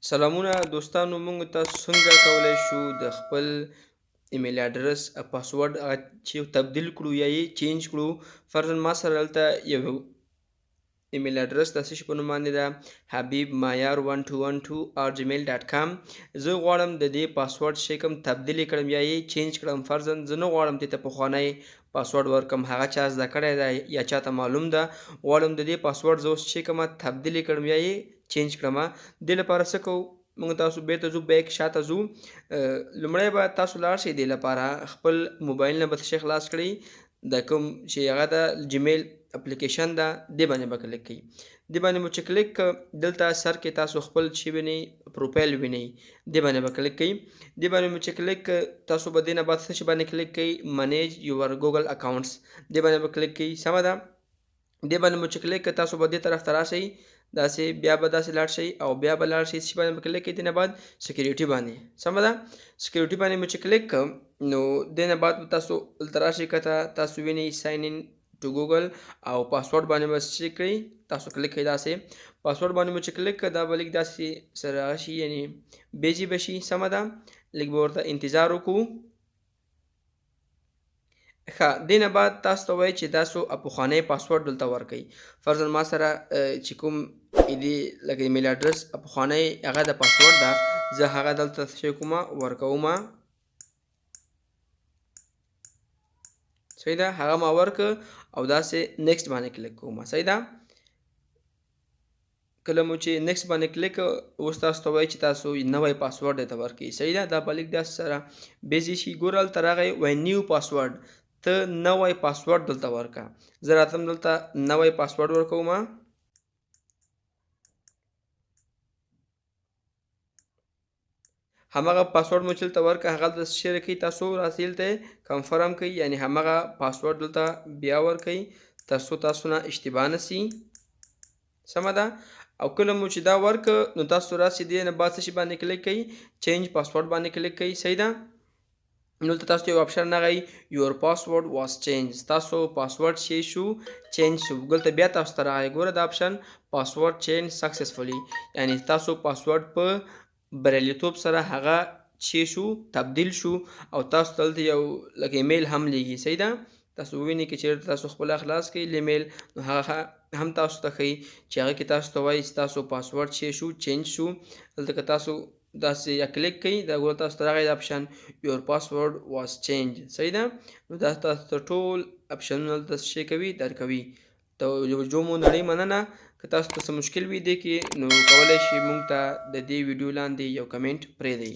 سلامونه دوستانو، موږ تاسو څنګه کولی شو د خپل ایمیل اډرس پاسورډ چې تبدیل کړو یا یې چینج کړو. فرضاً ما سره دلته یو ایمیل اډرس د څه شي په نوم باندې ده، حبیب مایار 1212@gmail.com. زه غواړم د دې پاسورډ چې کوم تبدیل یې کړم یا یې چینج کړم. فرضاً زه نه غواړم دې ته پخوانی پاسورډ ورکړم، هغه چا زده کړی دی یا چاته معلوم ده. غواړم د دې پاسورډ زه اوس چې کومه تبدیل یې کړم یا یې چینج کړم. دې لپاره څه کوو، موږ تاسو بیرته ځو، بیک شاته ځو. لومړی به تاسو لاړ شئ، دې لپاره خپل موبایل نه به څه شی خلاص کړئ، د کوم چې هغه د جیمیل اپلیکیشن ده دې باندې به کلیک کوئ. دې باندې مو چې کلیک دلته سر کې تاسو خپل چې وینئ پروفایل وینئ، دې باندې به کلیک کوئ. دې باندې مو چې کلیک تاسو به دې نه بعد څه شي باندې کلیک کوئ، منیج یور ګوګل اکاونټس، دې باندې به کلیک کوئ. سمه ده. دې باندې مو چې کلیک تاسو به دې طرف ته راشئ، داسې بیا به داسې لاړ شئ او بیا به لاړ شئ چې باندې به کلیک کوئ، دې نه بعد سکیورټي باندې. سمه ده. سکیورټي باندې مو چې کلیک نو دې نه بعد تاسو دلته راشئ، کته تاسو وینئ ساین ان ټو ګوګل او پاسورډ باندې به څه کړئ، تاسو کلیک کړئ داسې. پاسورډ باندې مو چې کلیک دا به لږ داسې سره هغه شي، یعنې بیجي به شي. سمه ده. لږ به ورته انتظار وکړو. ښه، دې نه بعد تاسو ته وایي چې تاسو پخوانی پاسورډ دلته ورکړئ. فرضاً ما سره چې کوم دې لکه ایمیل اډرس پخوانی هغه د پاسورډ ده، زه هغه دلته څه کومه ورکومه. صحیح ده. هغه ما ورکړ او داسې نیکسټ باندې کلیک کوم. صحیح ده. کله مو چې نیکسټ باندې کلیک اوس تاسو ته وایي چې تاسو نوی پاسورډ درته ورکړئ. صحیح ده. دا به لږ داسې سره بیزي شي. ګوره هلته راغی وایي نیو پاسورډ، ته نوی پاسورډ دلته ورکړه. زه راته هم دلته نوی پاسورډ ورکوم. همغه پاسورډ مو چې دلته ورکړه هغه دلته څه شی راکوي، تاسو راسئ دلته کنفرم کوئ، یعنې همغه پاسورډ دلته بیا ورکوئ تر څو تاسو نه اشتباه نه سي. سمه ده. او کله مو چې دا ورکړه نو تاسو راسئ، دې نه بعد څه شي باندې کلیک کوئ، چینج پاسورډ باندې کلیک کوئ. صحیح ده. نو دلته تاسو ته یو اپشن راغی یور پاسورډ واز چینج، تاسو پاسورډ چې شو چینج شو. دلته بیا تاسو ته راغی ګوره دا اپشن پاسورډ چینج سکسسفولي، یعنې تاسو پاسورډ په بریالیتوب سره هغه چې شو تبدیل شو او تاسو ته دلته یو لکه ایمیل هم لیږي. صحیح ده. تاسو ووینئ که چېرته تاسو خپله خلاص کړئ ایمیل نو هغه هم تاسو ته ښیي چې هغه کې تاسو ته وایي چې تاسو پاسورډ چې شو چینج شو. دلته که تاسو داسې یا کلیک کوئ دا ګوره تاسو ته راغی دا اپشن یور پاسورډ واز چینج. صحیح ده. نو دا تاسو ته ټول اپشنونه دلته څه شی کوي درکوي. توجه مو نړۍ مننه. که تاسو ته څه مشکل وي دې کې نو کولی شئ موږ ته د دې ویډیو لاندې یو کمنټ پرېږدئ.